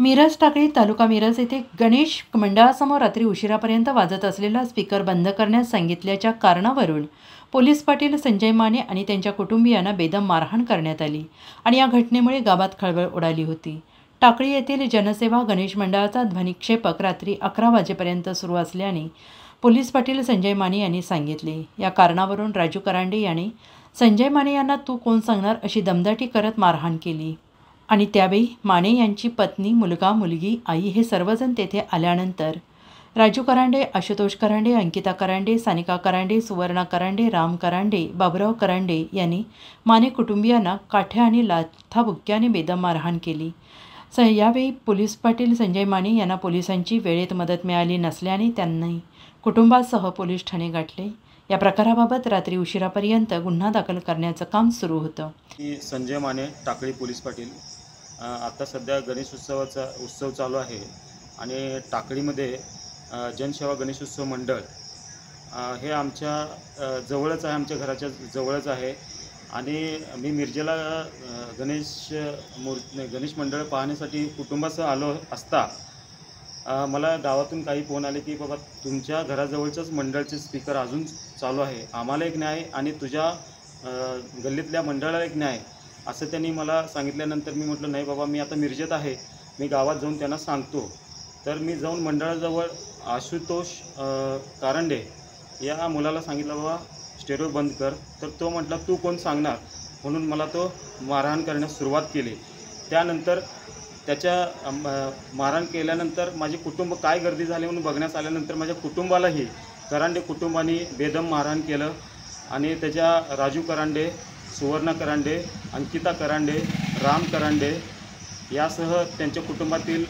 मिरज टाकळी तालुका मिरज येथे गणेश मंडळासमोर रात्री उशिरापर्यंत वाजत असलेला स्पीकर बंद करण्यास सांगितल्याच्या कारणावरून पोलीस पाटील संजय माने आणि त्यांच्या कुटुंबियांना बेदम मारहाण करण्यात आली आणि या घटनेमुळे गावात खळबळ उडाली होती। टाकळी येथील जनसेवा गणेश मंडळाचा ध्वनिक्षेपक रात्री 11 वाजेपर्यंत सुरू असल्याने पोलीस पाटील संजय माने यांनी सांगितले। या कारणावरून राजू करांडे यांनी संजय माने यांना तू कोण सांगणार अशी दमदाटी करत मारहाण केली आणि त्यावेळी माने यांची पत्नी, मुलगा, मुलगी, आई हे सर्वजण तेथे आल्यानंतर राजू करांडे, आशुतोष करांडे, अंकिता करांडे, सानिका करांडे, सुवर्णा करांडे, राम करांडे, बाबुराव करांडे यांनी माने कुटुंबियांना काठ्या आणि लाथाबुक्क्याने बेदम मारहाण केली। यावेळी पोलीस पाटील संजय माने यांना पोलिसांची वेळेत मदत मिळाली नसल्याने त्यांनी कुटुंबासह पोलीस ठाणे गाठले। या प्रकाराबाबत रात्री उशिरापर्यंत गुन्हा दाखल करण्याचं काम सुरू होतं। संजय माने, टाकळी पोलीस पाटील। आता सध्या गणेशोत्सवाचा उत्सव चालू आहे आणि टाकळीमध्ये जनसेवा गणेशोत्सव मंडळ हे आमच्या जवळच आहे, आमच्या घराच्या जवळच आहे आणि मी मिरजेला गणेश मंडळ पाहण्यासाठी कुटुंबासह आलो असता मला गावातून काही फोन आले की बाबा तुमच्या घराजवळचंच मंडळचे स्पीकर अजून चालू आहे, आम्हाला एक न्याय आणि तुझ्या गल्लीतल्या मंडळाला एक न्याय असं त्यांनी मला सांगितल्यानंतर मी म्हटलं नाही बाबा, मी आता मिरजेत आहे, मी गावात जाऊन त्यांना सांगतो। तर मी जाऊन मंडळाजवळ आशुतोष कारंडे या मुलाला सांगितलं बाबा स्टेरिओ बंद कर। तर तो म्हटला तू कोण सांगणार, म्हणून मला तो मारहाण करण्यास सुरुवात केली। त्यानंतर त्याच्या मारहाण केल्यानंतर माझे कुटुंब काय गर्दी झाली म्हणून बघण्यास आल्यानंतर माझ्या कुटुंबालाही करांडे कुटुंबाने बेदम मारहाण केलं आणि त्याच्या राजू करांडे, सुवर्णा करांडे, अंकिता करांडे, राम करांडे यासह त्यांच्या कुटुंबातील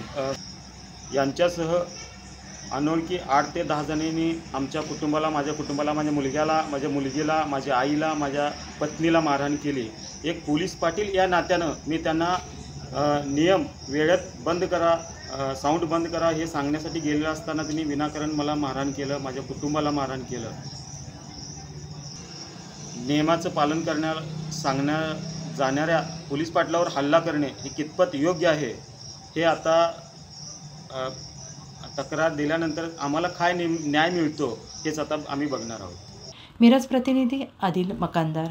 यांच्यासह अनोळखी 8 ते 10 जणांनी आमच्या कुटुंबाला, माझ्या कुटुंबाला, माझ्या मुलग्याला, माझ्या मुलगीला, माझ्या आईला, माझ्या पत्नीला मारहाण केली। एक पोलीस पाटील या नात्यानं मी त्यांना नियम वेळेत बंद करा, साऊंड बंद करा हे सांगण्यासाठी गेलेलं असताना त्यांनी विनाकारण मला मारहाण केलं, माझ्या कुटुंबाला मारहाण केलं। नियमाचं पालन जाणाऱ्या पोलीस पाटलावर हल्ला करणे हे कितपत योग्य आहे हे आता तक्रार दिल्यानंतर आम्हाला काय न्याय मिळतो हेच आता आम्ही बघणार आहोत। मिरज प्रतिनिधी आदिल मकानदार।